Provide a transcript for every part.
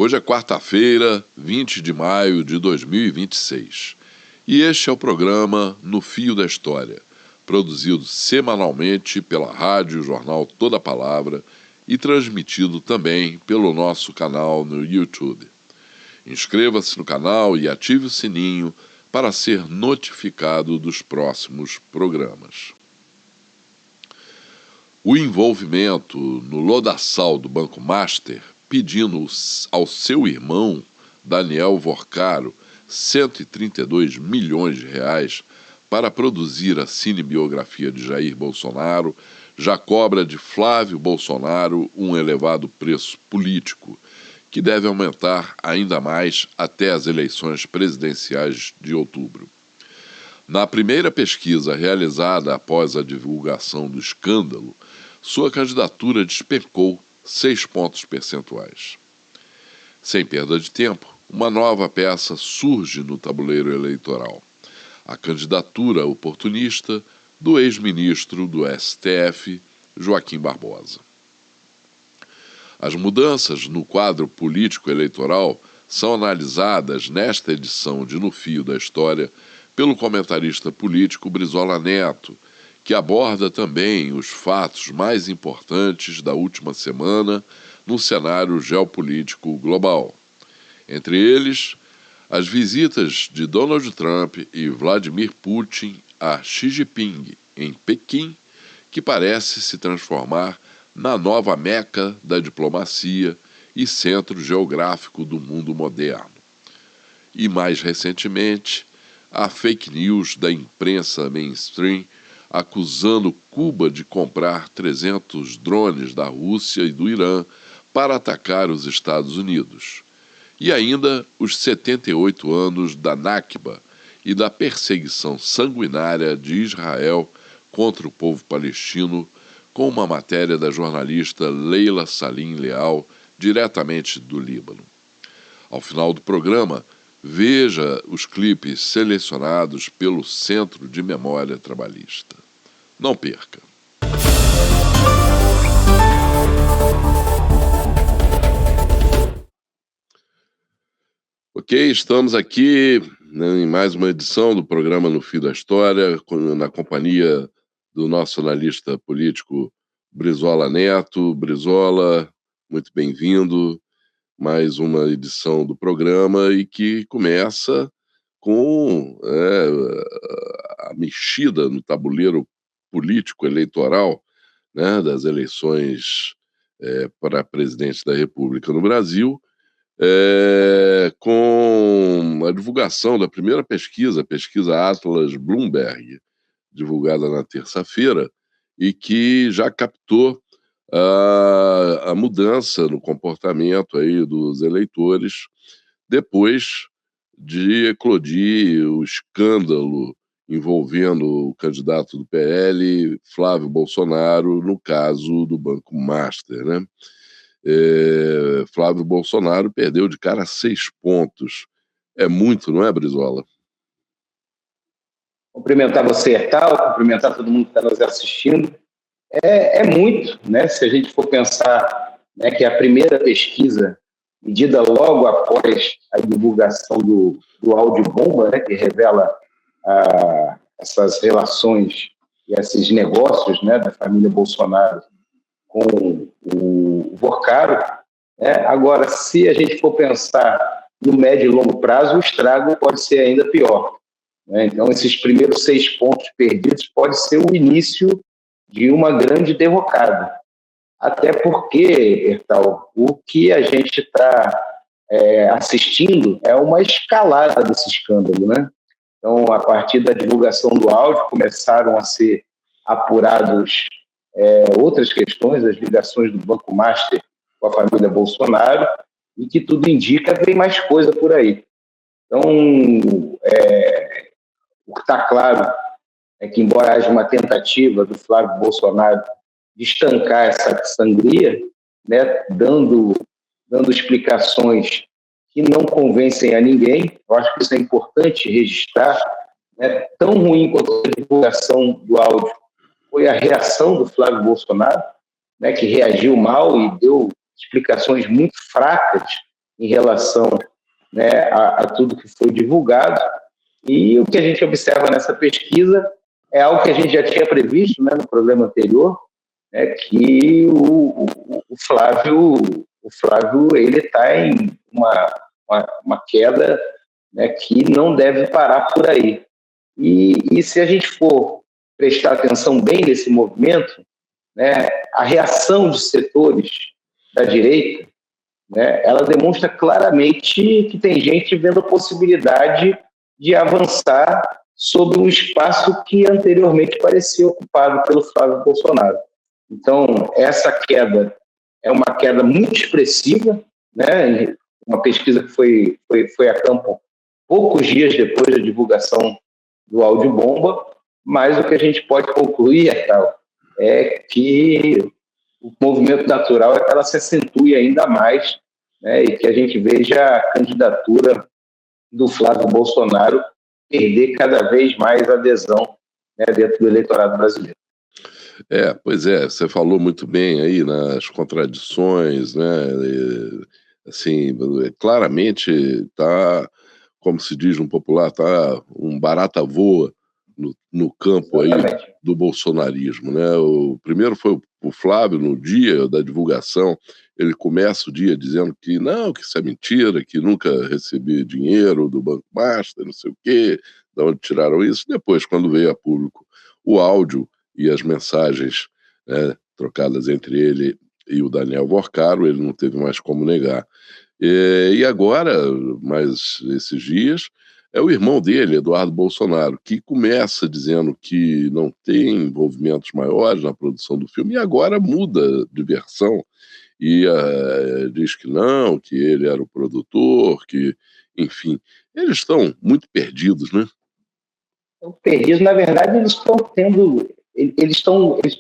Hoje é quarta-feira, 20 de maio de 2026. E este é o programa No Fio da História, produzido semanalmente pela Rádio Jornal Toda Palavra e transmitido também pelo nosso canal no YouTube. Inscreva-se no canal e ative o sininho para ser notificado dos próximos programas. O envolvimento no lodaçal do Banco Master, pedindo ao seu irmão, Daniel Vorcaro, 132 milhões de reais para produzir a cinebiografia de Jair Bolsonaro, já cobra de Flávio Bolsonaro um elevado preço político, que deve aumentar ainda mais até as eleições presidenciais de outubro. Na primeira pesquisa realizada após a divulgação do escândalo, sua candidatura despencou 6 pontos percentuais. Sem perda de tempo, uma nova peça surge no tabuleiro eleitoral: a candidatura oportunista do ex-ministro do STF, Joaquim Barbosa. As mudanças no quadro político-eleitoral são analisadas nesta edição de No Fio da História pelo comentarista político Brizola Neto, que aborda também os fatos mais importantes da última semana no cenário geopolítico global. Entre eles, as visitas de Donald Trump e Vladimir Putin a Xi Jinping em Pequim, que parece se transformar na nova meca da diplomacia e centro geográfico do mundo moderno. E mais recentemente, a fake news da imprensa mainstream acusando Cuba de comprar 300 drones da Rússia e do Irã para atacar os Estados Unidos. E ainda os 78 anos da Nakba e da perseguição sanguinária de Israel contra o povo palestino, com uma matéria da jornalista Leila Salim Leal, diretamente do Líbano. Ao final do programa, veja os clipes selecionados pelo Centro de Memória Trabalhista. Não perca! Ok, estamos aqui em mais uma edição do programa No Fio da História, na companhia do nosso analista político Brizola Neto. Brizola, muito bem-vindo. Mais uma edição do programa e que começa com a mexida no tabuleiro político eleitoral, né, das eleições para presidente da República no Brasil, com a divulgação da primeira pesquisa, a pesquisa Atlas Bloomberg, divulgada na terça-feira, e que já captou a mudança no comportamento aí dos eleitores depois de eclodir o escândalo envolvendo o candidato do PL, Flávio Bolsonaro, no caso do Banco Master, né? Flávio Bolsonaro perdeu de cara 6 pontos. É muito, não é, Brizola? Cumprimentar você, Hertal, cumprimentar todo mundo que está nos assistindo. É muito, né? Se a gente for pensar, né, que a primeira pesquisa, medida logo após a divulgação do áudio bomba, né, que revela essas relações e esses negócios, né, da família Bolsonaro com o Vorcaro, né? Agora, se a gente for pensar no médio e longo prazo, o estrago pode ser ainda pior, né? Então, esses primeiros 6 pontos perdidos pode ser o início de uma grande derrocada. Até porque, Hertal, o que a gente está assistindo é uma escalada desse escândalo, né? Então, a partir da divulgação do áudio, começaram a ser apurados outras questões, as ligações do Banco Master com a família Bolsonaro, e que tudo indica vem mais coisa por aí. Então, o que está claro é que, embora haja uma tentativa do Flávio Bolsonaro de estancar essa sangria, né, dando explicações que não convencem a ninguém, eu acho que isso é importante registrar, né, tão ruim quanto a divulgação do áudio foi a reação do Flávio Bolsonaro, né, que reagiu mal e deu explicações muito fracas em relação, né, a tudo que foi divulgado. E o que a gente observa nessa pesquisa é algo que a gente já tinha previsto, né, no programa anterior, né, que o Flávio ele está em uma queda, né, que não deve parar por aí. E se a gente for prestar atenção bem nesse movimento, né, a reação de setores da direita, né, ela demonstra claramente que tem gente vendo a possibilidade de avançar sobre um espaço que anteriormente parecia ocupado pelo Flávio Bolsonaro. Então, essa queda é uma queda muito expressiva, né, uma pesquisa que foi a campo poucos dias depois da divulgação do áudio bomba, mas o que a gente pode concluir é que o movimento natural é que ela se acentue ainda mais, né, e que a gente veja a candidatura do Flávio Bolsonaro perder cada vez mais adesão, né, dentro do eleitorado brasileiro. Pois é, você falou muito bem aí nas contradições, né? Assim, claramente está, como se diz no popular, está um barata voa no campo aí do bolsonarismo, né? O primeiro foi o Flávio, no dia da divulgação, ele começa o dia dizendo que não, que isso é mentira, que nunca recebi dinheiro do Banco Master, não sei o quê, de onde tiraram isso. Depois, quando veio a público o áudio e as mensagens, né, trocadas entre ele e o Daniel Vorcaro, ele não teve mais como negar. E agora, mais esses dias, é o irmão dele, Eduardo Bolsonaro, que começa dizendo que não tem envolvimentos maiores na produção do filme e agora muda de versão e diz que não, que ele era o produtor, que, enfim, eles estão muito perdidos, né? Estão perdidos, na verdade, eles estão tendo, eles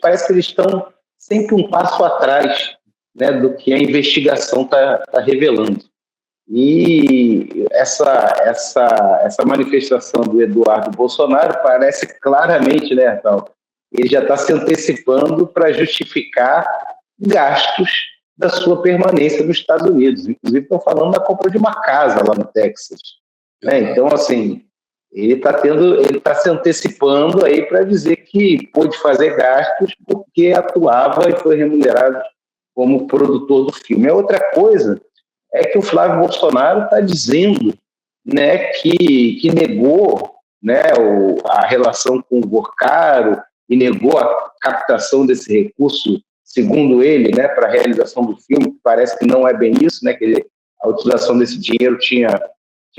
parece que eles estão sempre um passo atrás, né, do que a investigação está revelando. E essa manifestação do Eduardo Bolsonaro parece claramente, né, ele já está se antecipando para justificar gastos da sua permanência nos Estados Unidos. Inclusive, estão falando da compra de uma casa lá no Texas. Né? Então, assim, ele está se antecipando aí para dizer que pôde fazer gastos porque atuava e foi remunerado como produtor do filme. A outra coisa é que o Flávio Bolsonaro está dizendo, né, que negou, né, a relação com o Vorcaro e negou a captação desse recurso, segundo ele, né, para a realização do filme, que parece que não é bem isso, né, que a utilização desse dinheiro tinha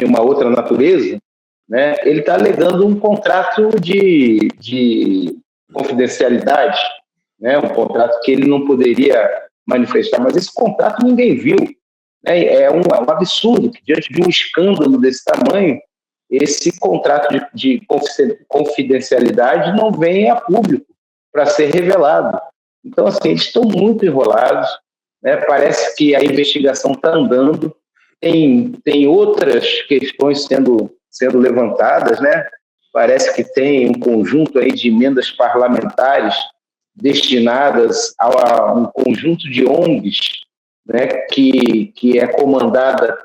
uma outra natureza, né. Ele está alegando um contrato de confidencialidade, né, um contrato que ele não poderia manifestar, mas esse contrato ninguém viu. É um absurdo que, diante de um escândalo desse tamanho, esse contrato de confidencialidade não vem a público para ser revelado. Então, assim, eles estão muito enrolados, né? Parece que a investigação está andando, tem outras questões sendo levantadas, né? Parece que tem um conjunto aí de emendas parlamentares destinadas a um conjunto de ONGs, né, que é comandada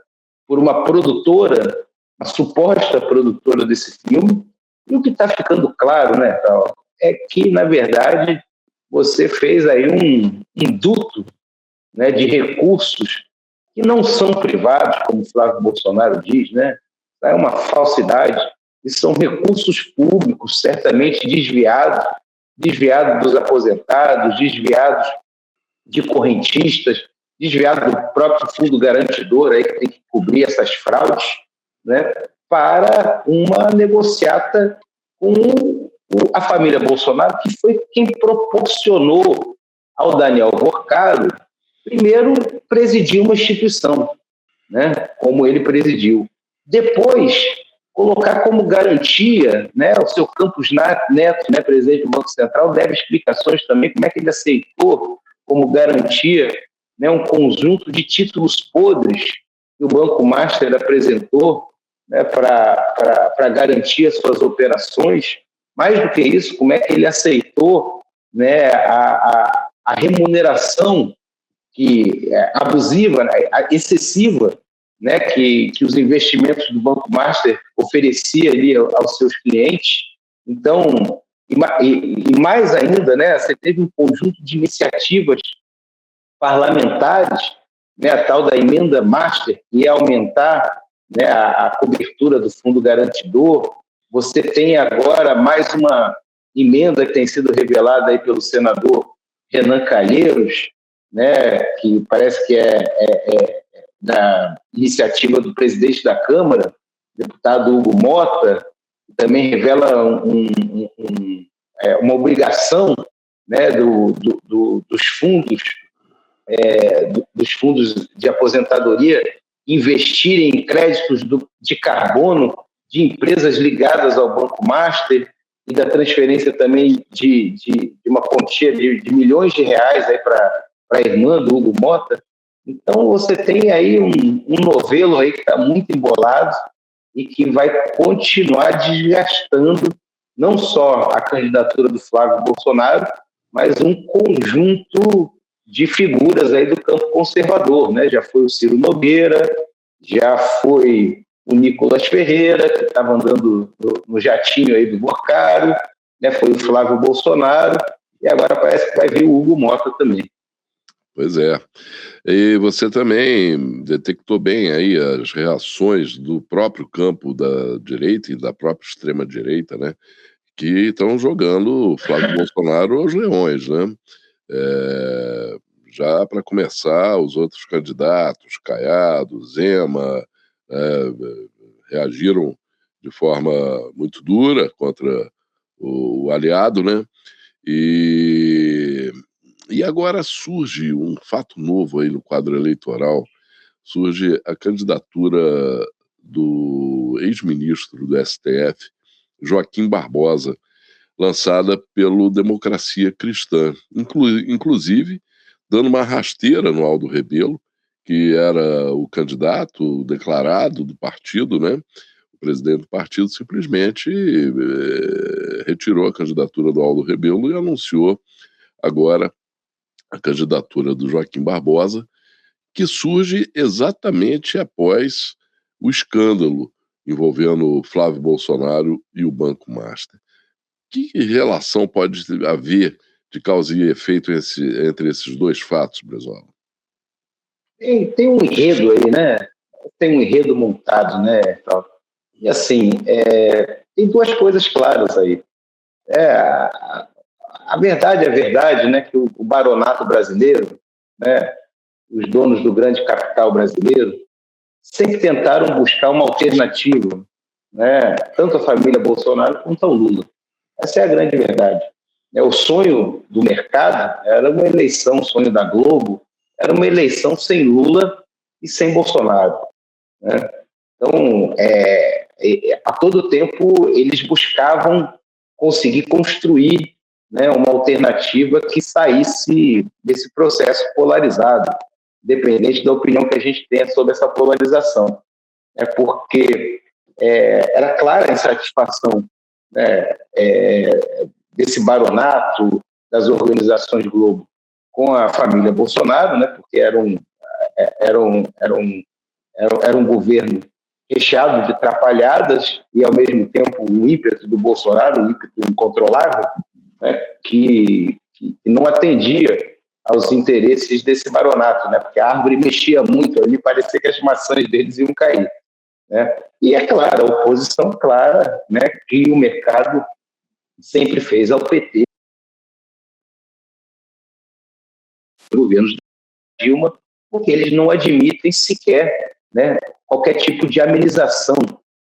por uma produtora, a suposta produtora desse filme, e o que está ficando claro, né, é que, na verdade, você fez aí um duto, né, de recursos que não são privados, como o Flávio Bolsonaro diz, né, é uma falsidade, e são recursos públicos, certamente desviados dos aposentados, desviados de correntistas, desviado do próprio fundo garantidor aí, que tem que cobrir essas fraudes, né, para uma negociata com a família Bolsonaro, que foi quem proporcionou ao Daniel Vorcaro, primeiro, presidir uma instituição, né, como ele presidiu. Depois, colocar como garantia, né, o seu Campos Neto, né, presidente do Banco Central, deve explicações também como é que ele aceitou como garantia, né, um conjunto de títulos podres que o Banco Master apresentou, né, para garantir as suas operações. Mais do que isso, como é que ele aceitou, né, a remuneração abusiva, excessiva, né, que os investimentos do Banco Master oferecia ali aos seus clientes. Então, e mais ainda, né, você teve um conjunto de iniciativas parlamentares, né, a tal da emenda Master, que ia aumentar, né, a cobertura do fundo garantidor. Você tem agora mais uma emenda que tem sido revelada aí pelo senador Renan Calheiros, né, que parece que é da iniciativa do presidente da Câmara, deputado Hugo Mota, que também revela uma obrigação, né, dos fundos de aposentadoria investirem em créditos de carbono de empresas ligadas ao Banco Master e da transferência também de uma quantia de milhões de reais para a irmã do Hugo Mota. Então, você tem aí um novelo aí que está muito embolado e que vai continuar desgastando não só a candidatura do Flávio Bolsonaro, mas um conjunto de figuras aí do campo conservador, né? Já foi o Ciro Nogueira, já foi o Nicolas Ferreira, que estava andando no jatinho aí do Bocaro, né? Foi o Flávio Bolsonaro, e agora parece que vai vir o Hugo Mota também. Pois é. E você também detectou bem aí as reações do próprio campo da direita e da própria extrema-direita, né? Que estão jogando o Flávio Bolsonaro aos leões, né? Já para começar, os outros candidatos, Caiado, Zema, reagiram de forma muito dura contra o aliado, né? E agora surge um fato novo aí no quadro eleitoral, surge a candidatura do ex-ministro do STF, Joaquim Barbosa, lançada pelo Democracia Cristã, inclusive dando uma rasteira no Aldo Rebelo, que era o candidato declarado do partido, né? O presidente do partido simplesmente retirou a candidatura do Aldo Rebelo e anunciou agora a candidatura do Joaquim Barbosa, que surge exatamente após o escândalo envolvendo Flávio Bolsonaro e o Banco Master. Que relação pode haver de causa e efeito entre esses dois fatos, Brizola? Tem um enredo aí, né? Tem um enredo montado, né? E assim, tem duas coisas claras aí. A verdade, né, que o baronato brasileiro, né, os donos do grande capital brasileiro, sempre tentaram buscar uma alternativa, né, tanto a família Bolsonaro quanto ao Lula. Essa é a grande verdade. O sonho do mercado era uma eleição, o sonho da Globo era uma eleição sem Lula e sem Bolsonaro, né? Então, a todo tempo, eles buscavam conseguir construir, né, uma alternativa que saísse desse processo polarizado, independente da opinião que a gente tenha sobre essa polarização. Porque era clara a insatisfação, né, desse baronato das organizações Globo com a família Bolsonaro, né, porque era um governo recheado de atrapalhadas e, ao mesmo tempo, o ímpeto do Bolsonaro, um ímpeto incontrolável, né, que não atendia aos interesses desse baronato, né, porque a árvore mexia muito, ali parecia que as maçãs deles iam cair, né? E é claro, a oposição clara, né, que o mercado sempre fez ao PT, governos da Dilma, porque eles não admitem sequer, né, qualquer tipo de amenização,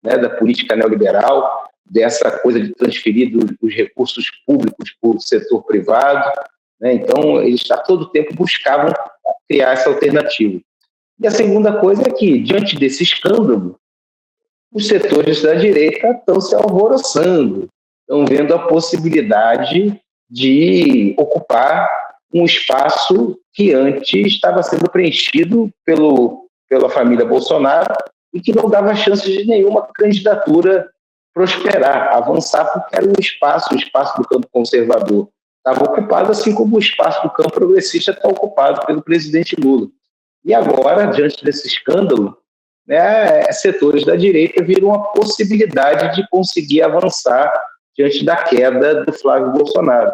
né, da política neoliberal, dessa coisa de transferir os recursos públicos para o setor privado, né? Então, eles a todo tempo buscavam criar essa alternativa. E a segunda coisa é que, diante desse escândalo, os setores da direita estão se alvoroçando, estão vendo a possibilidade de ocupar um espaço que antes estava sendo preenchido pela família Bolsonaro e que não dava chance de nenhuma candidatura prosperar, avançar, porque era o espaço do campo conservador estava ocupado, assim como o espaço do campo progressista está ocupado pelo presidente Lula. E agora, diante desse escândalo, né, setores da direita viram a possibilidade de conseguir avançar diante da queda do Flávio Bolsonaro,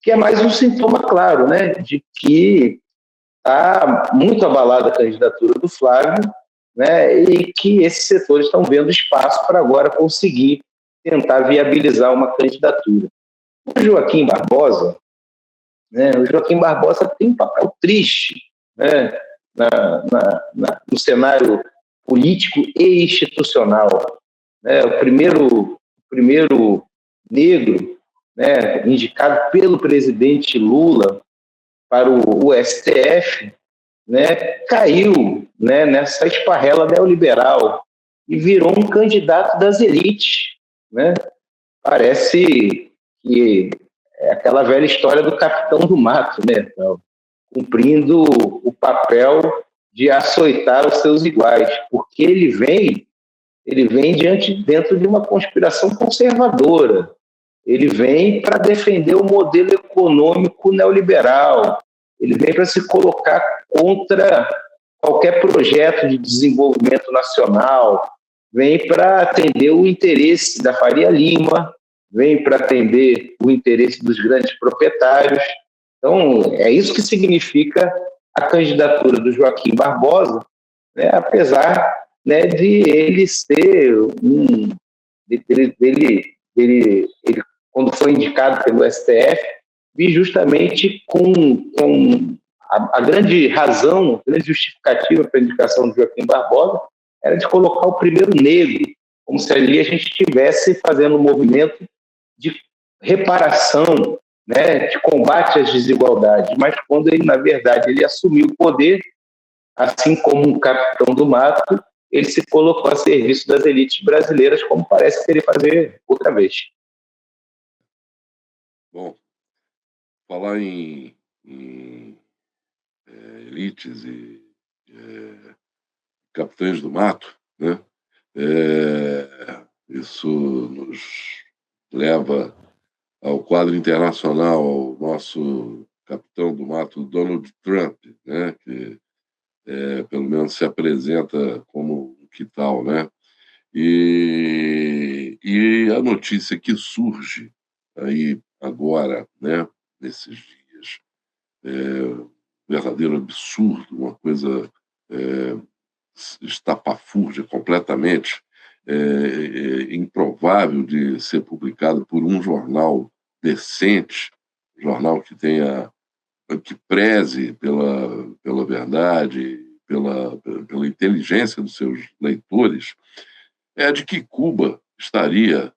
que é mais um sintoma claro, né, de que está muito abalada a candidatura do Flávio, né, e que esses setores estão vendo espaço para agora conseguir tentar viabilizar uma candidatura. O Joaquim Barbosa, né, tem um papel triste, né, no cenário político e institucional. Né, o primeiro negro, né, indicado pelo presidente Lula para o STF, né, caiu, né, nessa esparrela neoliberal e virou um candidato das elites. Né? Parece que é aquela velha história do capitão do mato, né? Cumprindo o papel de açoitar os seus iguais, porque ele vem dentro de uma conspiração conservadora. Ele vem para defender o modelo econômico neoliberal. Ele vem para se colocar contra qualquer projeto de desenvolvimento nacional. Vem para atender o interesse da Faria Lima, vem para atender o interesse dos grandes proprietários. Então, é isso que significa a candidatura do Joaquim Barbosa, né, apesar, né, de ele ser ele, quando foi indicado pelo STF, vi justamente com a grande razão, a grande justificativa para a indicação do Joaquim Barbosa era de colocar o primeiro negro, como se ali a gente estivesse fazendo um movimento de reparação, né, de combate às desigualdades, mas quando ele, na verdade, ele assumiu o poder, assim como um capitão do mato, ele se colocou a serviço das elites brasileiras, como parece querer fazer outra vez. Bom, falar em elites e capitães do mato, né? Isso nos leva ao quadro internacional, ao nosso capitão do mato, Donald Trump, né? Que pelo menos se apresenta como que tal, né? E a notícia que surge aí agora, né? Nesses dias, verdadeiro absurdo, uma coisa estapafúrdia completamente, improvável de ser publicado por um jornal decente, jornal que preze pela verdade, pela inteligência dos seus leitores, é de que Cuba estaria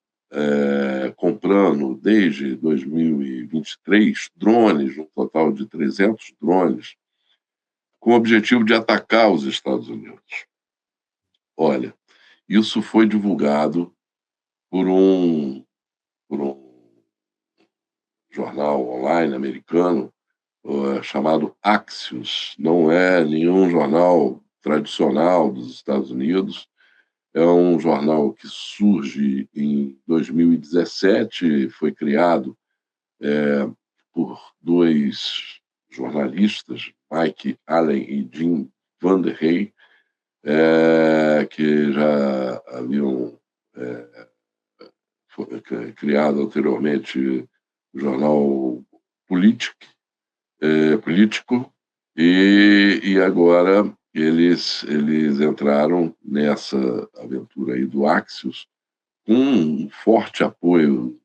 comprando, desde 2023, drones, um total de 300 drones, com o objetivo de atacar os Estados Unidos. Olha, isso foi divulgado por um jornal online americano chamado Axios. Não é nenhum jornal tradicional dos Estados Unidos. É um jornal que surge em 2017, foi criado por dois jornalistas, Mike Allen e Jim Van der Hey, que já haviam criado anteriormente o jornal Político, e agora eles entraram nessa aventura aí do Axios com um forte apoio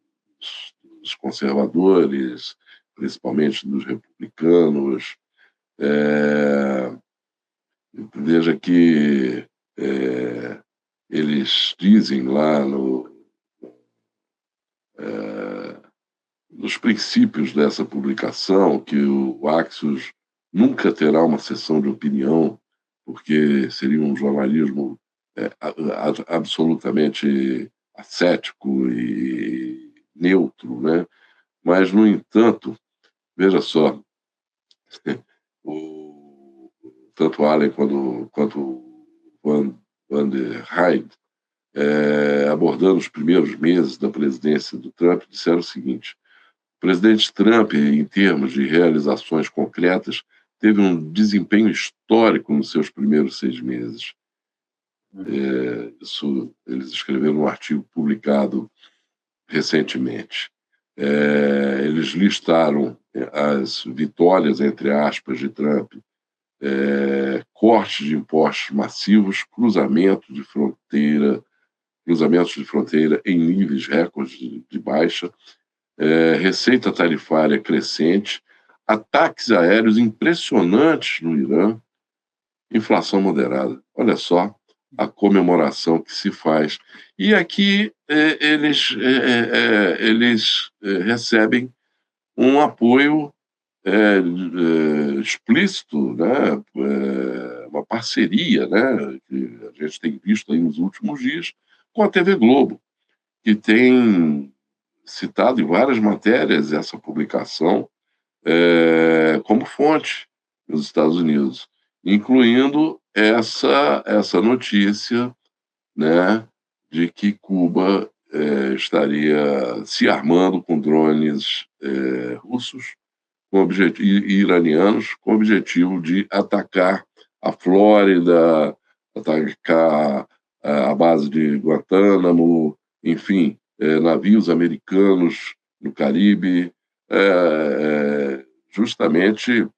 dos conservadores, principalmente dos republicanos. Veja que eles dizem lá nos princípios dessa publicação que o Axios nunca terá uma sessão de opinião, porque seria um jornalismo absolutamente ascético e neutro, né? Mas, no entanto, veja só, tanto Allen quanto Van der Heide, abordando os primeiros meses da presidência do Trump, disseram o seguinte: o presidente Trump, em termos de realizações concretas, teve um desempenho histórico nos seus primeiros 6 meses. Isso eles escreveram um artigo publicado recentemente. Eles listaram as vitórias, entre aspas, de Trump, cortes de impostos massivos, cruzamentos de fronteira em níveis recordes de baixa, receita tarifária crescente, ataques aéreos impressionantes no Irã, inflação moderada. Olha só a comemoração que se faz. E aqui eles recebem um apoio explícito, né? Uma parceria, né? Que a gente tem visto aí nos últimos dias com a TV Globo, que tem citado em várias matérias essa publicação como fonte nos Estados Unidos, incluindo essa notícia, né, de que Cuba estaria se armando com drones russos e iranianos com o objetivo de atacar a Flórida, atacar a base de Guantánamo, enfim, navios americanos no Caribe, justamente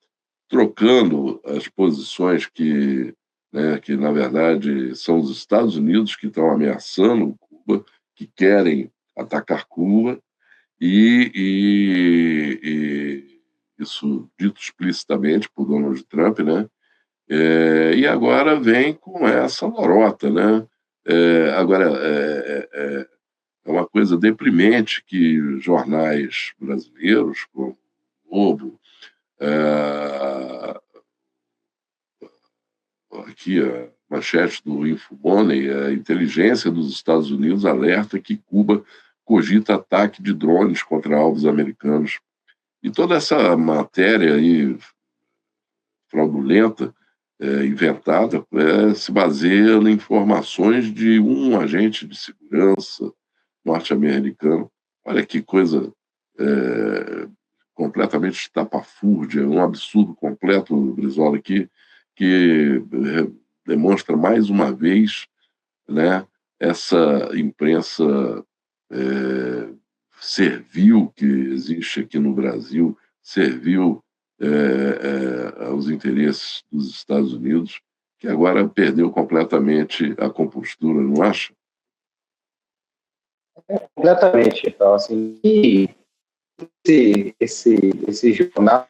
trocando as posições que, na verdade, são os Estados Unidos que estão ameaçando Cuba, que querem atacar Cuba, e isso dito explicitamente por Donald Trump, né? E agora vem com essa lorota, né? Agora, é uma coisa deprimente que jornais brasileiros, como o Globo, aqui a manchete do InfoMoney, a inteligência dos Estados Unidos alerta que Cuba cogita ataque de drones contra alvos americanos. E toda essa matéria aí fraudulenta, inventada, se baseia em informações de um agente de segurança norte-americano. Olha que coisa completamente estapafúrdia, um absurdo completo, Brizola, que demonstra mais uma vez, né, essa imprensa servil que existe aqui no Brasil, servil aos interesses dos Estados Unidos, que agora perdeu completamente a compostura, não acha? Completamente. Então, assim, esse jornal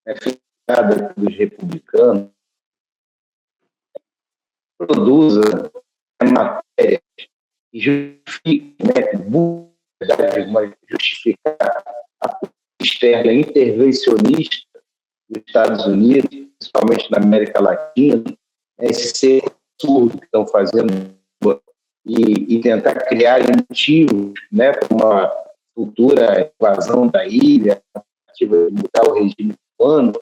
financiado dos republicanos produza matérias que justificam, justificar a política externa intervencionista dos Estados Unidos, principalmente na América Latina, esse ser absurdo que estão fazendo e tentar criar motivos, né, para uma futura invasão da ilha, tentativa de mudar o regime cubano.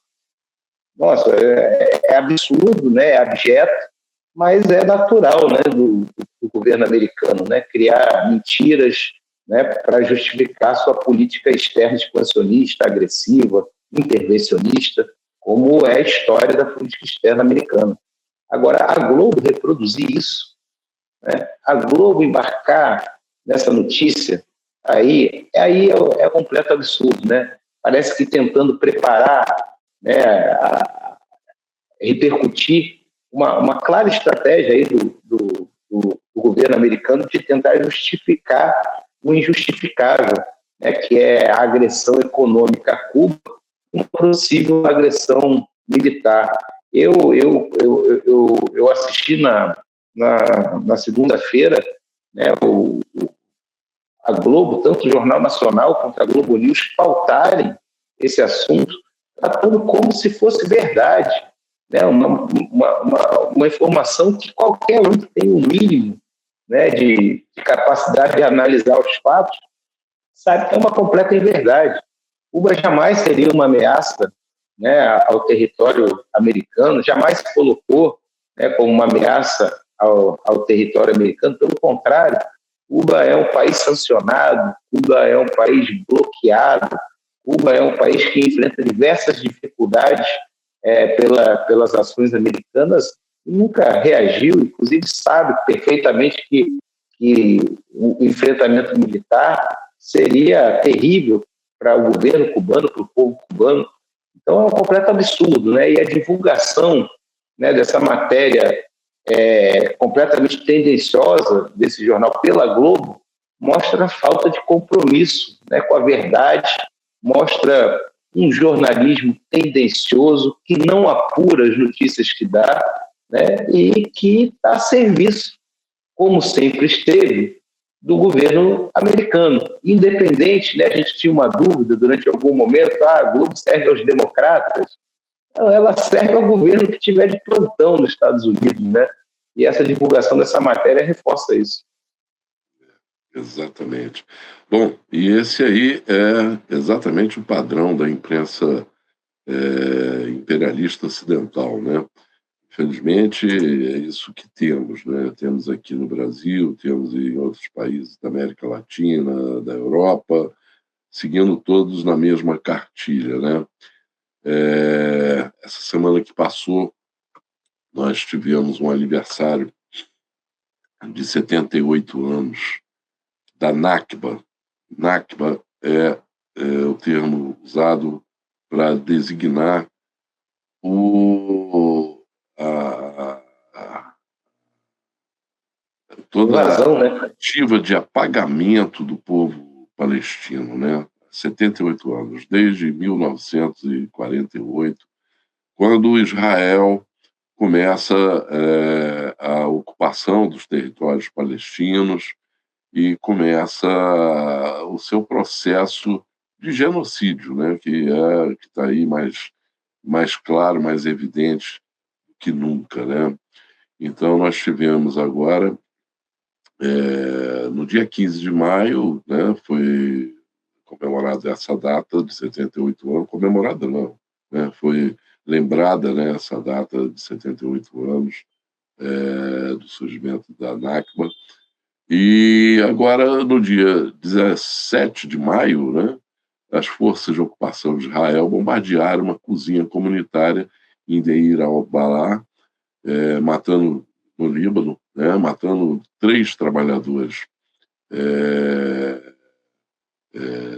Nossa, é absurdo, né, é abjeto, mas é natural, né, do governo americano, né, criar mentiras, né, para justificar sua política externa expansionista, agressiva, intervencionista, como é a história da política externa americana. Agora, a Globo reproduzir isso, né, a Globo embarcar nessa notícia, aí é completo absurdo, né? Parece que tentando preparar, né, repercutir uma clara estratégia aí do governo americano de tentar justificar o injustificável, né, que é a agressão econômica a Cuba, uma possível agressão militar. Eu assisti na segunda-feira, né, a Globo, tanto o Jornal Nacional quanto a Globo News, pautarem esse assunto, tratando como se fosse verdade, né, uma informação que qualquer um que tem um mínimo, né, de capacidade de analisar os fatos sabe que é uma completa inverdade. Cuba jamais seria uma ameaça, né, ao território americano, jamais se colocou, né, como uma ameaça ao território americano. Pelo contrário, Cuba é um país sancionado, Cuba é um país bloqueado, Cuba é um país que enfrenta diversas dificuldades pelas ações americanas, nunca reagiu, inclusive sabe perfeitamente que o enfrentamento militar seria terrível para o governo cubano, para o povo cubano. Então é um completo absurdo, né? E a divulgação, né, dessa matéria completamente tendenciosa desse jornal pela Globo mostra a falta de compromisso, né, com a verdade, mostra um jornalismo tendencioso que não apura as notícias que dá, né, e que está a serviço, como sempre esteve, do governo americano. Independente, né, a gente tinha uma dúvida durante algum momento, a Globo serve aos democratas. Não, ela serve ao governo que tiver de plantão nos Estados Unidos, né? E essa divulgação dessa matéria reforça isso. Exatamente. Bom, e esse aí é exatamente o padrão da imprensa imperialista ocidental, né? Infelizmente, é isso que temos, né? Temos aqui no Brasil, temos em outros países da América Latina, da Europa, seguindo todos na mesma cartilha, né? Essa semana que passou, nós tivemos um aniversário de 78 anos da Nakba. Nakba é o termo usado para designar toda Invasão, a né? tentativa de apagamento do povo palestino, né? 78 anos, desde 1948, quando Israel começa a ocupação dos territórios palestinos e começa o seu processo de genocídio, né? Que está aí mais claro, mais evidente que nunca, né? Então nós tivemos agora no dia 15 de maio, né, foi comemorada essa data de 78 anos, comemorada não, né, foi lembrada, né, essa data de 78 anos do surgimento da Nakba. E agora, no dia 17 de maio, né, as forças de ocupação de Israel bombardearam uma cozinha comunitária em Deir al-Balah, matando no Líbano, né, matando 3 trabalhadores.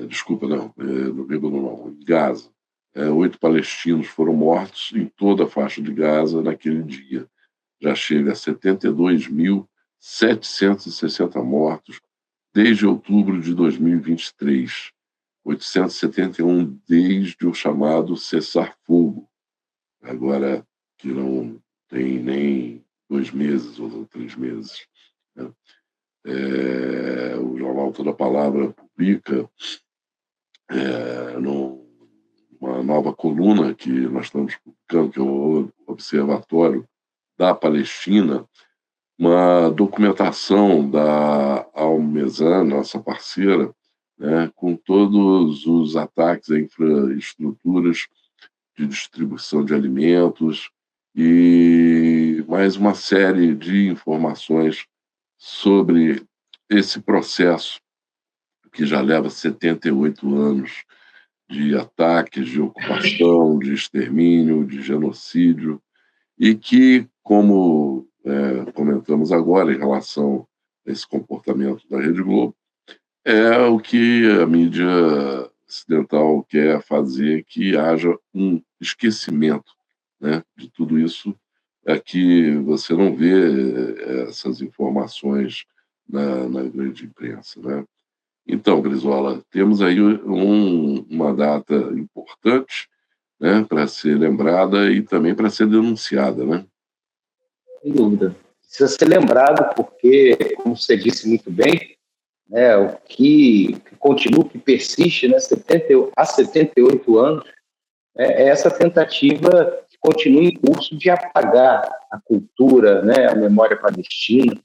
Desculpa, não, no Líbano não, em Gaza. 8 palestinos foram mortos em toda a faixa de Gaza naquele dia. Já chega a 72.760 mortos desde outubro de 2023. 871 desde o chamado cessar-fogo. Agora que não tem nem 2 meses ou 3 meses, né? O jornal Toda Palavra publica numa nova coluna que nós estamos publicando, que é o Observatório da Palestina, uma documentação da Almezan, nossa parceira, né, com todos os ataques a infraestruturas de distribuição de alimentos e mais uma série de informações sobre esse processo que já leva 78 anos de ataques, de ocupação, de extermínio, de genocídio, e que, como comentamos agora em relação a esse comportamento da Rede Globo, é o que a mídia ocidental quer fazer, que haja um esquecimento, né, de tudo isso, que você não vê essas informações na grande imprensa, né? Então, Brizola, temos aí uma data importante, né, para ser lembrada e também para ser denunciada, né? Sem dúvida. Precisa ser lembrado porque, como você disse muito bem, né, o que continua, que persiste, né, há 78 anos, é essa tentativa que continua em curso de apagar a cultura, né, a memória palestina,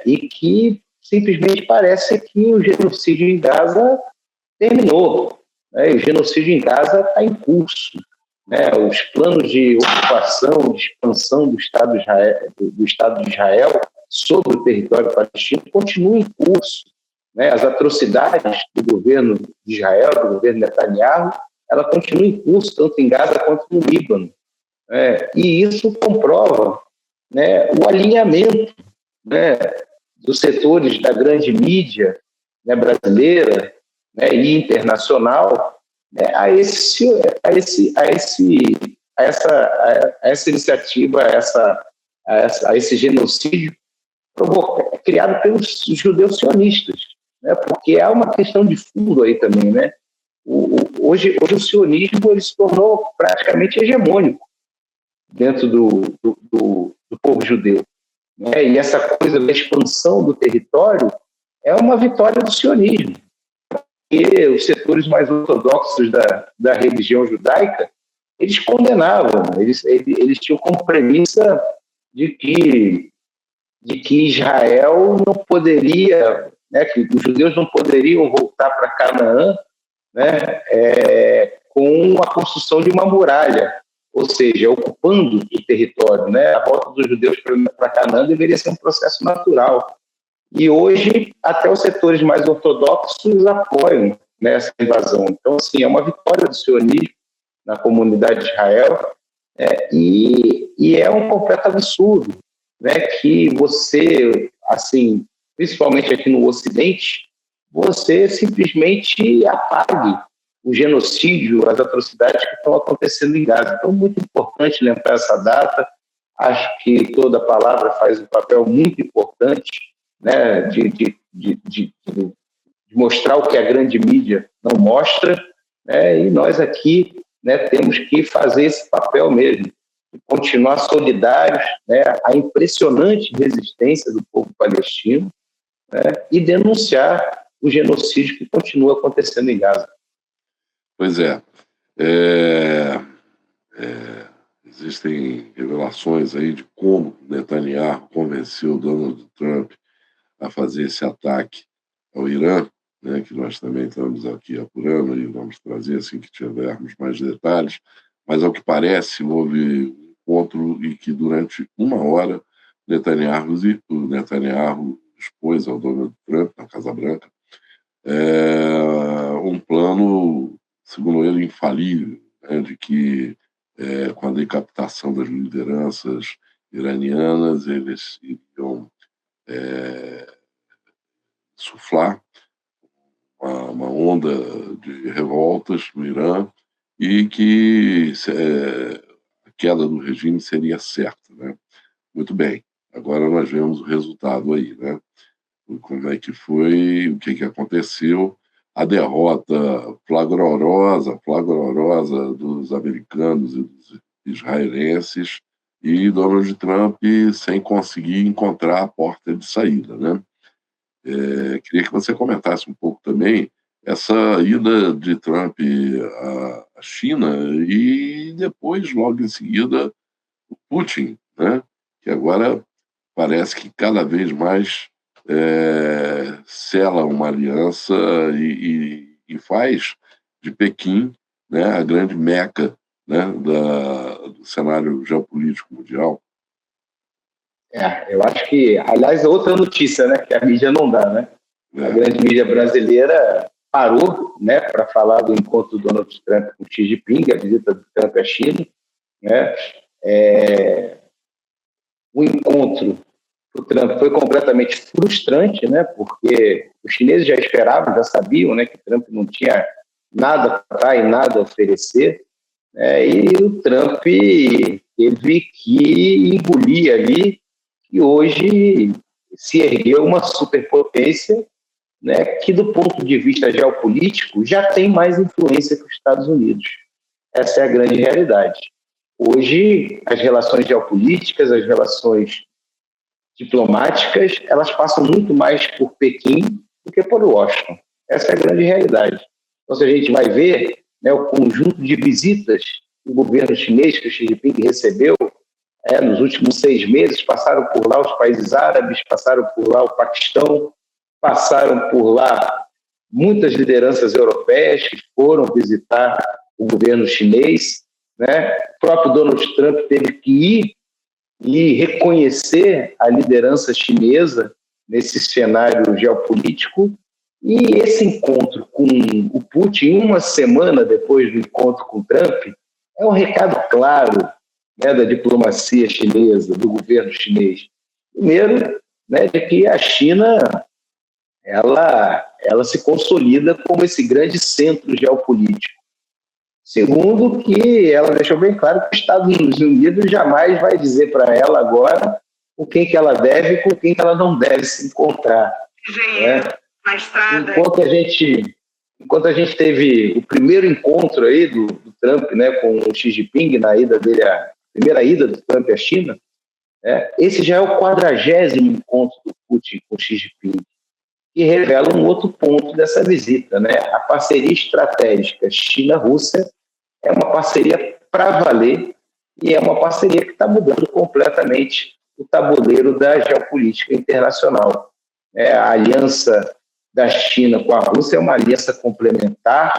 e que simplesmente parece que o genocídio em Gaza terminou, né, e o genocídio em Gaza está em curso. Né, os planos de ocupação, de expansão do Estado de Israel sobre o território palestino continuam em curso. Né, as atrocidades do governo de Israel, do governo Netanyahu, ela continua em curso, tanto em Gaza quanto no Líbano. E isso comprova né, o alinhamento, né, dos setores da grande mídia, né, brasileira, né, e internacional, né, a essa iniciativa, a esse genocídio criado pelos judeus sionistas, né, porque há uma questão de fundo aí também, né? Hoje o sionismo ele se tornou praticamente hegemônico dentro do povo judeu, né? E essa coisa da expansão do território é uma vitória do sionismo, porque os setores mais ortodoxos da religião judaica eles condenavam, eles tinham como premissa de que Israel não poderia, né, que os judeus não poderiam voltar para Canaã, né, com a construção de uma muralha, ou seja, ocupando o território, né? A volta dos judeus para Canaã deveria ser um processo natural. E hoje, até os setores mais ortodoxos apoiam, né, essa invasão. Então, assim, é uma vitória do sionismo na comunidade de Israel, e é um completo absurdo, né, que você, assim, principalmente aqui no Ocidente, você simplesmente apague o genocídio, as atrocidades que estão acontecendo em Gaza. Então, muito importante lembrar essa data. Acho que toda palavra faz um papel muito importante, né, de mostrar o que a grande mídia não mostra, né, e nós aqui, né, temos que fazer esse papel mesmo, de continuar solidários, né, à impressionante resistência do povo palestino, né, e denunciar o genocídio que continua acontecendo em Gaza. Pois é. Existem revelações aí de como Netanyahu convenceu Donald Trump a fazer esse ataque ao Irã, né, que nós também estamos aqui apurando e vamos trazer assim que tivermos mais detalhes, mas ao que parece houve um encontro e que durante 1 hora o Netanyahu expôs ao Donald Trump na Casa Branca um plano, segundo ele, infalível, né, de que com a decapitação das lideranças iranianas eles iriam suflar uma onda de revoltas no Irã e que a queda do regime seria certa, né? Muito bem, agora nós vemos o resultado aí, né? Como é que foi, o que aconteceu, a derrota flagrorosa dos americanos e dos israelenses e Donald Trump sem conseguir encontrar a porta de saída, né? Queria que você comentasse um pouco também essa ida de Trump à China e depois, logo em seguida, o Putin, né? Que agora parece que cada vez mais sela uma aliança e faz de Pequim, né, a grande meca, né, do cenário geopolítico mundial. Eu acho que, aliás, outra notícia, né, que a mídia não dá, né? A grande mídia brasileira parou, né, para falar do encontro do Donald Trump com Xi Jinping, a visita do Trump à China, né? O encontro do Trump foi completamente frustrante, né, porque os chineses já esperavam, já sabiam, né, que Trump não tinha nada para dar e nada a oferecer, né, e o Trump teve que engolir ali, e hoje se ergueu uma superpotência, né, que do ponto de vista geopolítico já tem mais influência que os Estados Unidos. Essa é a grande realidade. Hoje, as relações geopolíticas, as relações diplomáticas, elas passam muito mais por Pequim do que por Washington. Essa é a grande realidade. Então, se a gente vai ver, né, o conjunto de visitas do governo chinês que o Xi Jinping recebeu nos últimos 6 meses, passaram por lá os países árabes, passaram por lá o Paquistão, passaram por lá muitas lideranças europeias que foram visitar o governo chinês, né? O próprio Donald Trump teve que ir e reconhecer a liderança chinesa nesse cenário geopolítico. E esse encontro com o Putin, 1 semana depois do encontro com o Trump, é um recado claro né, da diplomacia chinesa, do governo chinês? Primeiro, né, de que a China ela se consolida como esse grande centro geopolítico. Segundo, que ela deixou bem claro que os Estados Unidos jamais vai dizer para ela agora com quem que ela deve e com quem que ela não deve se encontrar. Né? Enquanto a gente teve o primeiro encontro aí do Trump, né, com o Xi Jinping, na ida dele, a primeira ida do Trump à China, esse já é o 40º encontro do Putin com o Xi Jinping, que revela um outro ponto dessa visita, né? A parceria estratégica China-Rússia é uma parceria para valer e é uma parceria que está mudando completamente o tabuleiro da geopolítica internacional. A aliança da China com a Rússia é uma aliança complementar,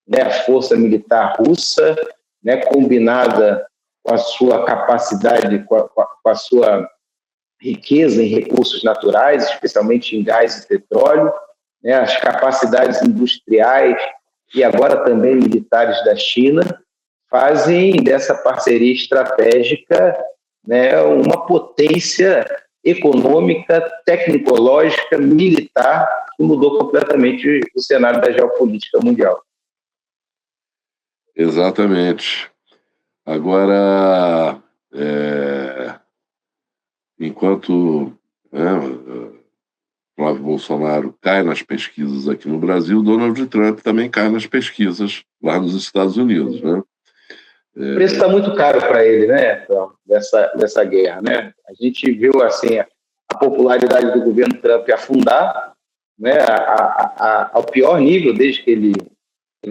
né? A força militar russa, né, combinada com a sua capacidade, com a sua riqueza em recursos naturais, especialmente em gás e petróleo, né, as capacidades industriais e agora também militares da China, fazem dessa parceria estratégica, né, uma potência econômica, tecnológica, militar, que mudou completamente o cenário da geopolítica mundial. Exatamente. Agora, enquanto Flávio Bolsonaro cai nas pesquisas aqui no Brasil, Donald Trump também cai nas pesquisas lá nos Estados Unidos, né? O preço está muito caro para ele, né, então, dessa guerra, né? A gente viu assim a popularidade do governo Trump afundar, né, ao pior nível desde que ele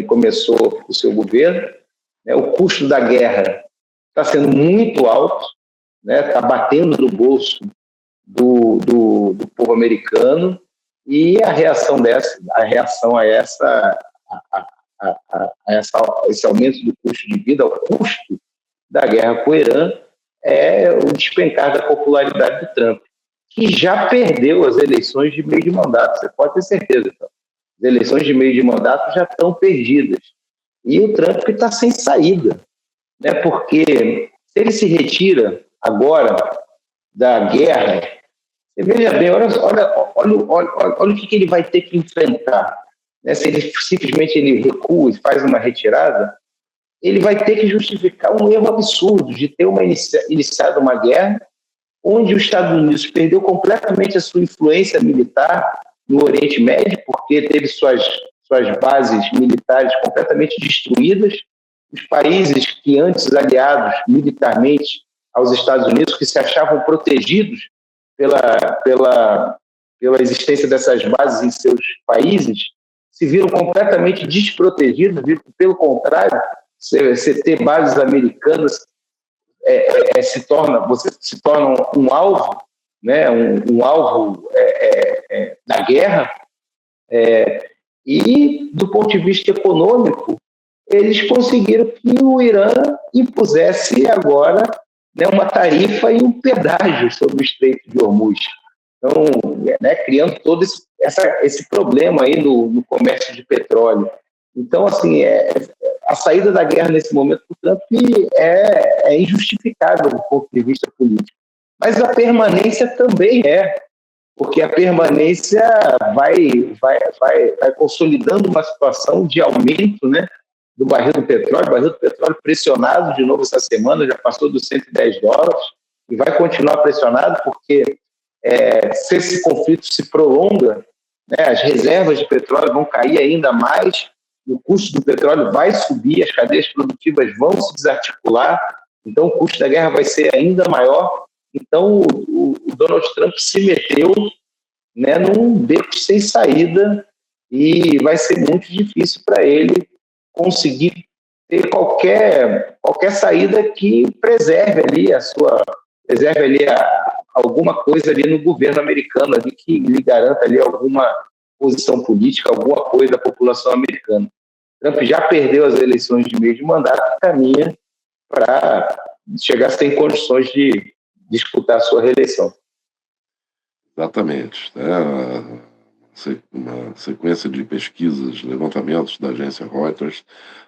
começou o seu governo. Né? O custo da guerra está sendo muito alto, né? Está batendo no bolso do povo americano, e a reação a esse aumento do custo de vida, ao custo da guerra com o Irã, é o despencar da popularidade do Trump, que já perdeu as eleições de meio de mandato, você pode ter certeza. Então. As eleições de meio de mandato já estão perdidas. E o Trump está sem saída, né? Porque se ele se retira agora da guerra, você veja bem, olha o que ele vai ter que enfrentar. Né? Se ele simplesmente recua e faz uma retirada, ele vai ter que justificar um erro absurdo de ter iniciado uma guerra onde os Estados Unidos perdeu completamente a sua influência militar no Oriente Médio, porque teve suas bases militares completamente destruídas. Os países que antes aliados militarmente aos Estados Unidos, que se achavam protegidos pela existência dessas bases em seus países, se viram completamente desprotegidos. Pelo contrário, você ter bases americanas você se torna um alvo, né, um alvo da guerra, e do ponto de vista econômico, eles conseguiram que o Irã impusesse agora, né, uma tarifa e um pedágio sobre o Estreito de Hormuz. Então, né, criando todo esse problema aí no comércio de petróleo. Então, assim, a saída da guerra nesse momento do Trump é injustificável do ponto de vista político. Mas a permanência também porque a permanência vai consolidando uma situação de aumento, né, do barril do petróleo. O barril do petróleo pressionado de novo essa semana, já passou dos $110, e vai continuar pressionado porque se esse conflito se prolonga, né, as reservas de petróleo vão cair ainda mais, o custo do petróleo vai subir, as cadeias produtivas vão se desarticular, então o custo da guerra vai ser ainda maior. Então o Donald Trump se meteu, né, num beco sem saída, e vai ser muito difícil para ele conseguir ter qualquer saída que preserve ali alguma coisa ali no governo americano, ali que lhe garanta ali alguma posição política, algum apoio da população americana. Trump já perdeu as eleições de meio de mandato e caminha para chegar sem condições de disputar a sua reeleição. Exatamente. Uma sequência de pesquisas, levantamentos da agência Reuters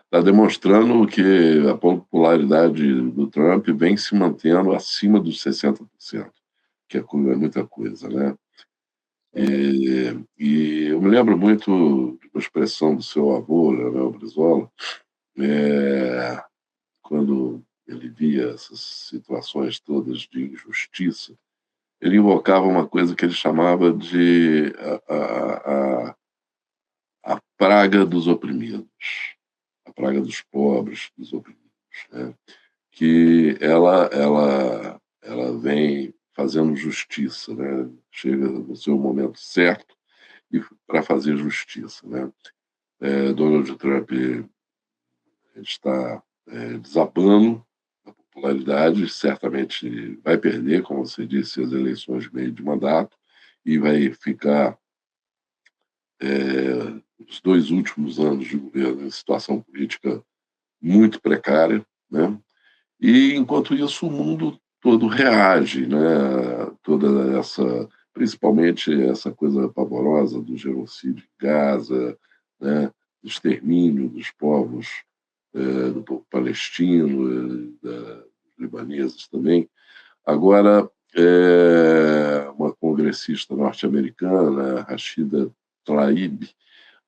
está demonstrando que a popularidade do Trump vem se mantendo acima dos 60%, que é muita coisa, né? E eu me lembro muito de uma expressão do seu avô, Leonel Brizola, quando ele via essas situações todas de injustiça, ele invocava uma coisa que ele chamava de a praga dos oprimidos, a praga dos pobres, dos oprimidos, né? Que ela vem fazendo justiça, né? Chega no seu momento certo e para fazer justiça, né? Donald Trump está desabando a popularidade, certamente vai perder, como você disse, as eleições de meio de mandato e vai ficar os 2 últimos anos de governo em situação política muito precária, né? E enquanto isso o mundo todo reage, né? Toda essa, principalmente essa coisa pavorosa do genocídio em Gaza, né? Do extermínio dos povos, do povo palestino, dos libaneses também. Agora, uma congressista norte-americana, Rashida Tlaib,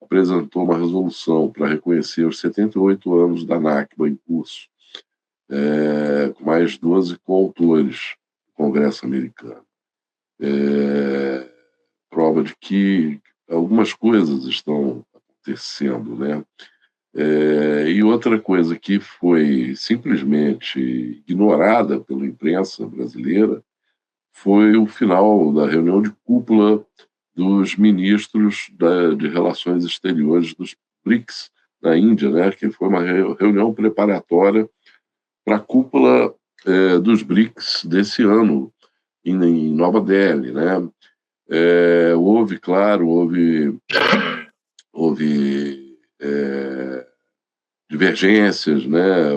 apresentou uma resolução para reconhecer os 78 anos da Nakba em curso, com mais 12 coautores do Congresso americano. Prova de que algumas coisas estão acontecendo, né? E outra coisa que foi simplesmente ignorada pela imprensa brasileira foi o final da reunião de cúpula dos ministros de Relações Exteriores dos BRICS na Índia, né? Que foi uma reunião preparatória para a cúpula dos BRICS desse ano, em Nova Delhi, né? Houve divergências, né?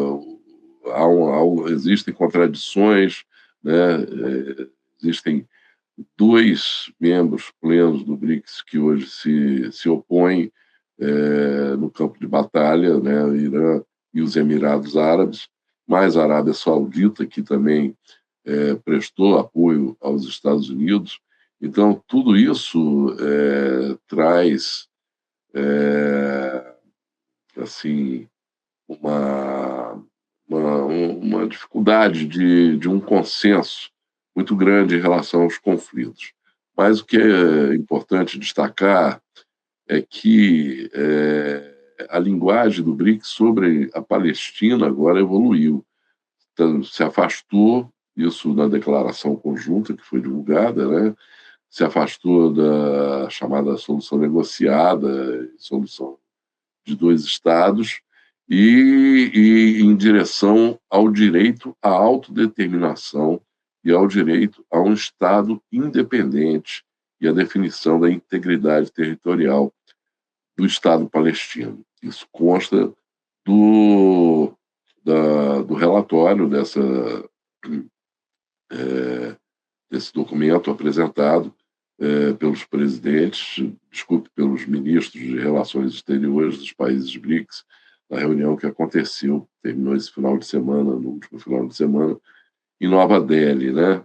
Existem contradições, né? Existem 2 membros plenos do BRICS que hoje se opõem no campo de batalha, né? O Irã e os Emirados Árabes, mais a Arábia Saudita, que também prestou apoio aos Estados Unidos. Então, tudo isso traz assim, uma dificuldade de um consenso muito grande em relação aos conflitos. Mas o que é importante destacar é que a linguagem do BRICS sobre a Palestina agora evoluiu. Então, se afastou, isso na declaração conjunta que foi divulgada, né? Se afastou da chamada solução negociada, solução de 2 estados, e em direção ao direito à autodeterminação e ao direito a um Estado independente e a definição da integridade territorial do Estado palestino. Isso consta do relatório desse documento apresentado pelos ministros de Relações Exteriores dos países BRICS, na reunião que aconteceu, terminou esse final de semana, no último final de semana, em Nova Delhi, né?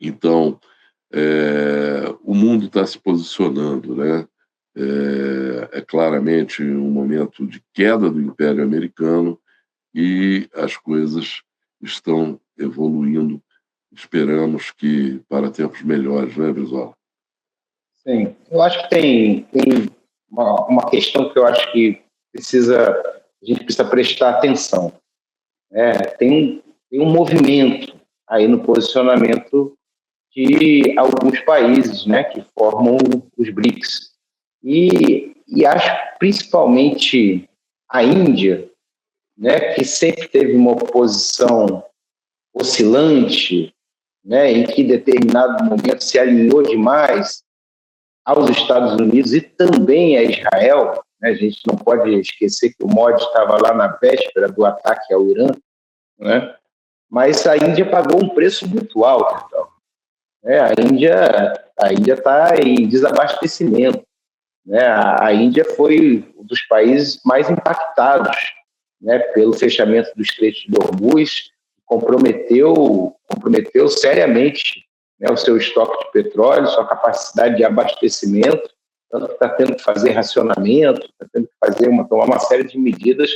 Então, o mundo está se posicionando, né? É claramente um momento de queda do Império Americano e as coisas estão evoluindo. Esperamos que para tempos melhores, não é, Brizola? Sim, eu acho que tem uma questão que eu acho que a gente precisa prestar atenção. Tem um movimento aí no posicionamento de alguns países, né, que formam os BRICS. E acho principalmente a Índia, né, que sempre teve uma posição oscilante, né, em que em determinado momento se alinhou demais aos Estados Unidos e também a Israel, né? A gente não pode esquecer que o Modi estava lá na véspera do ataque ao Irã, né? Mas a Índia pagou um preço muito alto. Então, a Índia está em desabastecimento. né? A Índia foi um dos países mais impactados, né, pelo fechamento do Estreito de Hormuz, comprometeu seriamente, né, o seu estoque de petróleo, sua capacidade de abastecimento, tanto que está tendo que fazer racionamento, está tendo que tomar uma série de medidas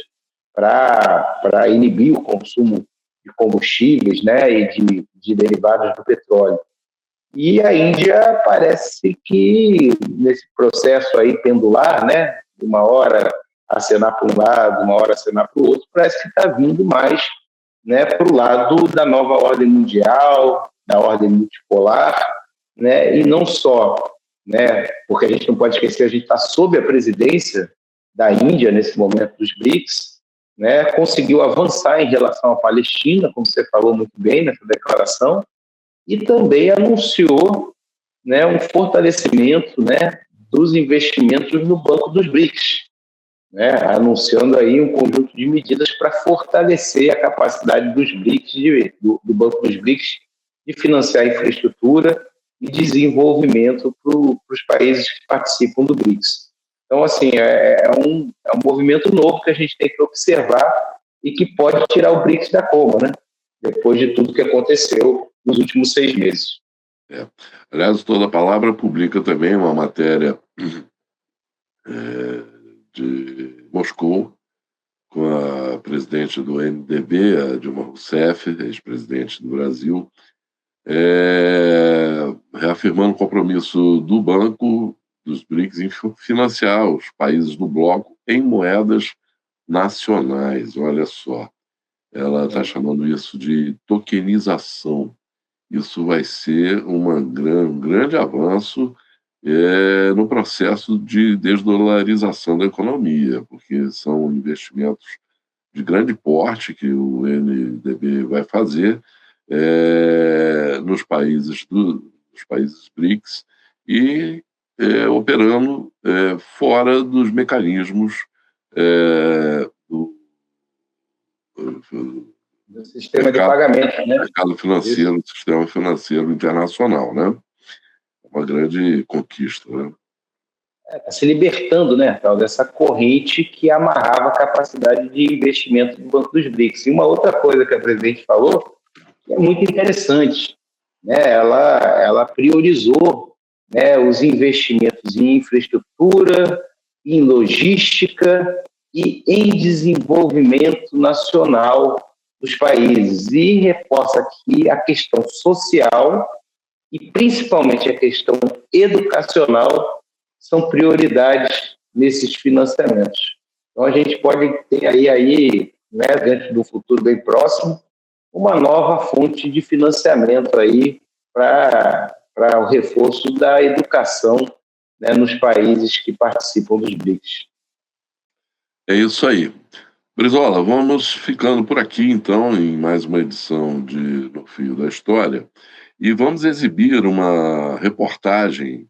para inibir o consumo de combustíveis, né, e de derivados do petróleo. E a Índia parece que nesse processo aí pendular, né, de uma hora acenar para um lado, uma hora acenar para o outro, parece que está vindo mais, né, para o lado da nova ordem mundial, da ordem multipolar, né, e não só, né, porque a gente não pode esquecer, a gente está sob a presidência da Índia nesse momento dos BRICS, né, conseguiu avançar em relação à Palestina, como você falou muito bem nessa declaração, e também anunciou, né, um fortalecimento, né, dos investimentos no Banco dos BRICS, né, anunciando aí um conjunto de medidas para fortalecer a capacidade dos BRICS, do Banco dos BRICS, de financiar infraestrutura e desenvolvimento para os países que participam do BRICS. Então, assim, é um movimento novo que a gente tem que observar e que pode tirar o BRICS da coma, né? Depois de tudo que aconteceu nos últimos 6 meses. Aliás, Toda Palavra publica também uma matéria de Moscou com a presidente do MDB, a Dilma Rousseff, ex-presidente do Brasil, reafirmando o compromisso do Banco dos BRICS em financiar os países do bloco em moedas nacionais. Olha só, ela está chamando isso de tokenização. Isso vai ser um grande avanço no processo de desdolarização da economia, porque são investimentos de grande porte que o NDB vai fazer nos países BRICS e operando fora dos mecanismos do sistema de pagamento, né? Mercado financeiro, do sistema financeiro internacional, né? Uma grande conquista, né? Está se libertando, né, tal, dessa corrente que amarrava a capacidade de investimento do Banco dos BRICS. E uma outra coisa que a presidente falou, que é muito interessante, né, ela priorizou, né, os investimentos em infraestrutura, em logística e em desenvolvimento nacional dos países. E reforça aqui a questão social e principalmente a questão educacional são prioridades nesses financiamentos. Então, a gente pode ter aí, né, dentro do futuro bem próximo, uma nova fonte de financiamento aí para o reforço da educação, né, nos países que participam dos BRICS. É isso aí. Brizola, vamos ficando por aqui, então, em mais uma edição de No Fio da História, e vamos exibir uma reportagem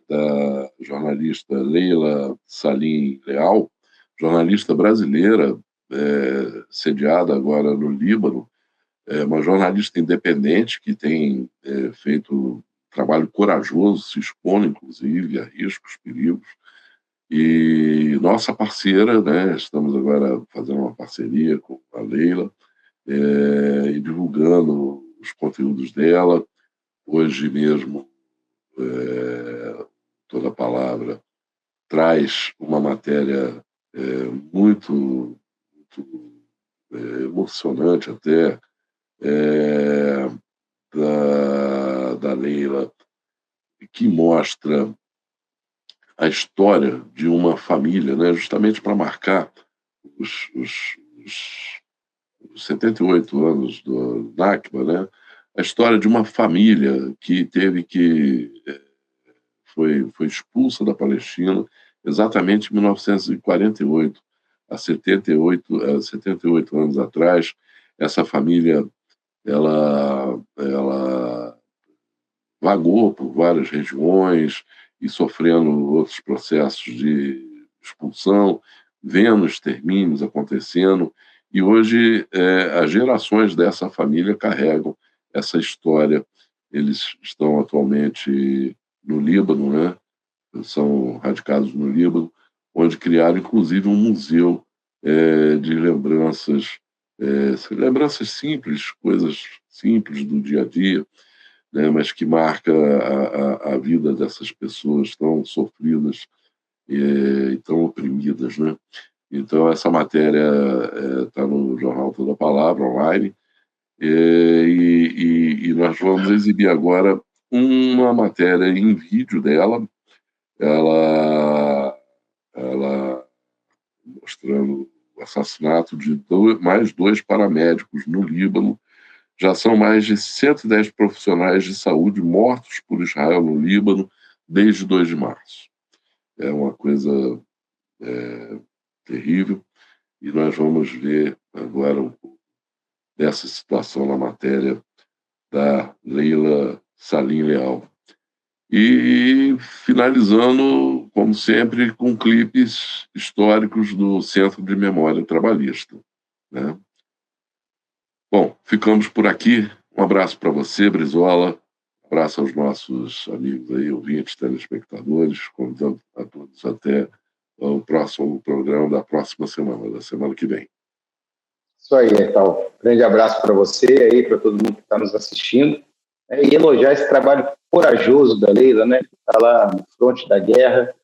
da jornalista Leila Salim Leal, jornalista brasileira, sediada agora no Líbano, uma jornalista independente que tem feito trabalho corajoso, se expondo, inclusive, a riscos, perigos, e nossa parceira, né, estamos agora fazendo uma parceria com a Leila e divulgando os conteúdos dela. Hoje mesmo, Toda Palavra traz uma matéria muito, muito emocionante até, da Leila, que mostra a história de uma família, né, justamente para marcar os 78 anos do Nakba, né, a história de uma família que foi expulsa da Palestina exatamente em 1948, há 78 anos atrás. Essa família ela vagou por várias regiões e sofrendo outros processos de expulsão, vendo extermínios acontecendo, e hoje as gerações dessa família carregam essa história. Eles estão atualmente no Líbano, né? são radicados no Líbano, onde criaram, inclusive, um museu de lembranças, lembranças simples, coisas simples do dia a dia, né, mas que marca a vida dessas pessoas tão sofridas e tão oprimidas, né? Então, essa matéria está no Jornal Toda Palavra, online, e nós vamos exibir agora uma matéria em vídeo dela, ela mostrando o assassinato de mais 2 paramédicos no Líbano. Já são mais de 110 profissionais de saúde mortos por Israel no Líbano desde 2 de março. É uma coisa terrível, e nós vamos ver agora um pouco dessa situação na matéria da Leila Salim Leal. E finalizando, como sempre, com clipes históricos do Centro de Memória Trabalhista, né? Bom, ficamos por aqui. Um abraço para você, Brizola. Um abraço aos nossos amigos aí, ouvintes, telespectadores. Convidando a todos até o próximo programa da próxima semana, da semana que vem. Isso aí, então. Grande abraço para você aí, para todo mundo que está nos assistindo. E elogiar esse trabalho corajoso da Leila, né? Que está lá no fronte da guerra,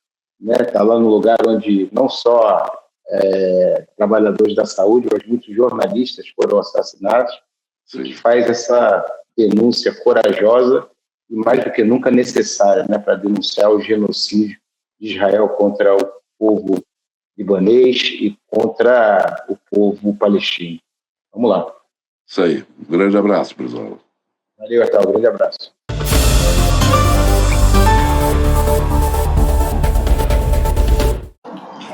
né? Está lá no lugar onde não só trabalhadores da saúde, mas muitos jornalistas foram assassinados. Sim. Que faz essa denúncia corajosa e mais do que nunca necessária, né? Para denunciar o genocídio de Israel contra o povo libanês e contra o povo palestino. Vamos lá. Isso aí. Um grande abraço, Brizola. Valeu, Arthur. Um grande abraço.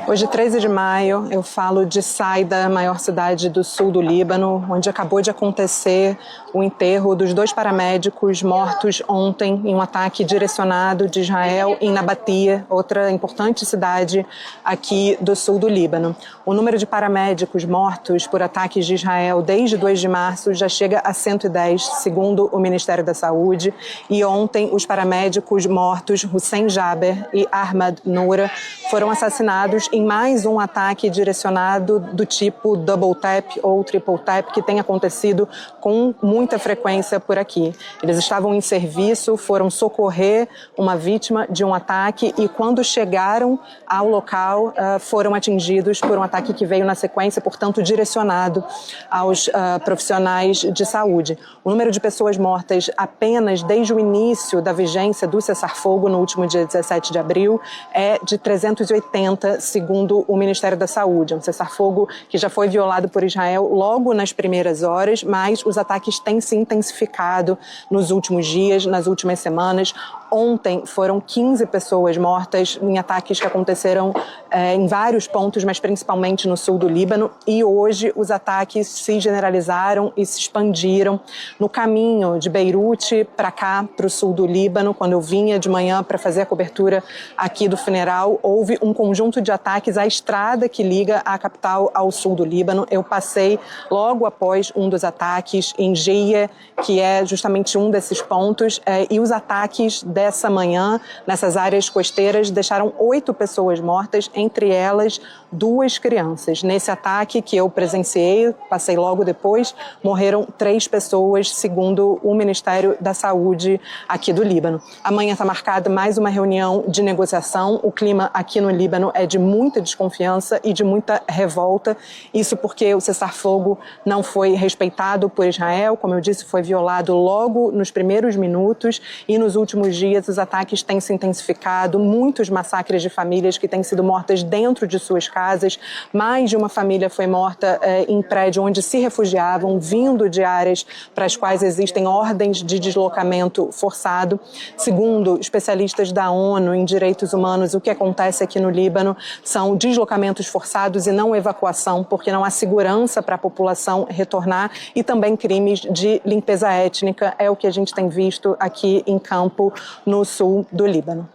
Hoje, 13 de maio, eu falo de Saida, maior cidade do sul do Líbano, onde acabou de acontecer o enterro dos 2 paramédicos mortos ontem em um ataque direcionado de Israel em Nabatia, outra importante cidade aqui do sul do Líbano. O número de paramédicos mortos por ataques de Israel desde 2 de março já chega a 110, segundo o Ministério da Saúde. E ontem, os paramédicos mortos Hussein Jaber e Ahmad Noura foram assassinados em mais um ataque direcionado do tipo double tap ou triple tap que tem acontecido com muita frequência por aqui. Eles estavam em serviço, foram socorrer uma vítima de um ataque e quando chegaram ao local foram atingidos por um ataque que veio na sequência, portanto direcionado aos profissionais de saúde. O número de pessoas mortas apenas desde o início da vigência do cessar-fogo no último dia 17 de abril é de 380, segundo o Ministério da Saúde. É um cessar-fogo que já foi violado por Israel logo nas primeiras horas, mas os ataques têm se intensificado nos últimos dias, nas últimas semanas. Ontem foram 15 pessoas mortas em ataques que aconteceram em vários pontos, mas principalmente no sul do Líbano. E hoje os ataques se generalizaram e se expandiram. No caminho de Beirute para cá, para o sul do Líbano, quando eu vinha de manhã para fazer a cobertura aqui do funeral, houve um conjunto de ataques à estrada que liga a capital ao sul do Líbano. Eu passei logo após um dos ataques em Jeia, que é justamente um desses pontos, e os ataques dessa manhã, nessas áreas costeiras, deixaram 8 pessoas mortas, entre elas 2 crianças. Nesse ataque que eu presenciei, passei logo depois, morreram 3 pessoas, segundo o Ministério da Saúde aqui do Líbano. Amanhã está marcada mais uma reunião de negociação. O clima aqui no Líbano é de muita desconfiança e de muita revolta. Isso porque o cessar-fogo não foi respeitado por Israel, como eu disse, foi violado logo nos primeiros minutos e nos últimos dias os ataques têm se intensificado, muitos massacres de famílias que têm sido mortas dentro de suas casas. Mais de uma família foi morta em prédio onde se refugiavam, vindo de áreas para as quais existem ordens de deslocamento forçado. Segundo especialistas da ONU em direitos humanos, o que acontece aqui no Líbano são deslocamentos forçados e não evacuação, porque não há segurança para a população retornar, e também crimes de limpeza étnica, é o que a gente tem visto aqui em campo no sul do Líbano.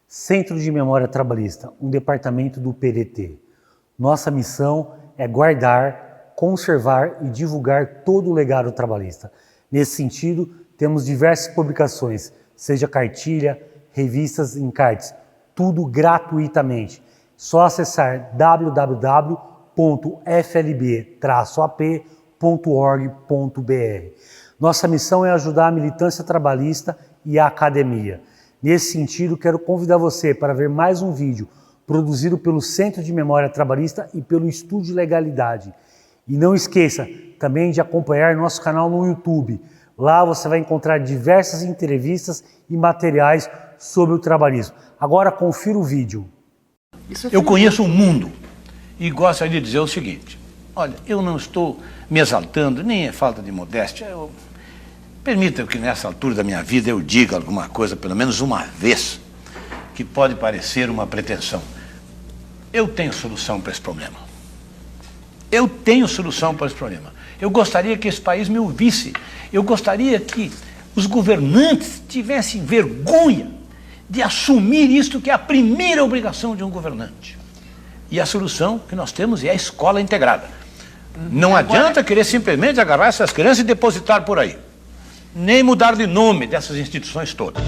Centro de Memória Trabalhista, um departamento do PDT. Nossa missão é guardar, conservar e divulgar todo o legado trabalhista. Nesse sentido, temos diversas publicações, seja cartilha, revistas, encartes, tudo gratuitamente. Só acessar www.flb-ap.org.br. Nossa missão é ajudar a militância trabalhista e a academia. Nesse sentido, quero convidar você para ver mais um vídeo produzido pelo Centro de Memória Trabalhista e pelo Estúdio de Legalidade. E não esqueça também de acompanhar nosso canal no YouTube. Lá você vai encontrar diversas entrevistas e materiais sobre o trabalhismo. Agora confira o vídeo. Eu conheço o mundo e gostaria de dizer o seguinte: olha, eu não estou me exaltando, nem é falta de modéstia. Permita que nessa altura da minha vida eu diga alguma coisa, pelo menos uma vez, que pode parecer uma pretensão. Eu tenho solução para esse problema. Eu tenho solução para esse problema. Eu gostaria que esse país me ouvisse. Eu gostaria que os governantes tivessem vergonha de assumir isto que é a primeira obrigação de um governante. E a solução que nós temos é a escola integrada. Não adianta querer simplesmente agarrar essas crianças e depositar por aí. Nem mudar de nome dessas instituições todas.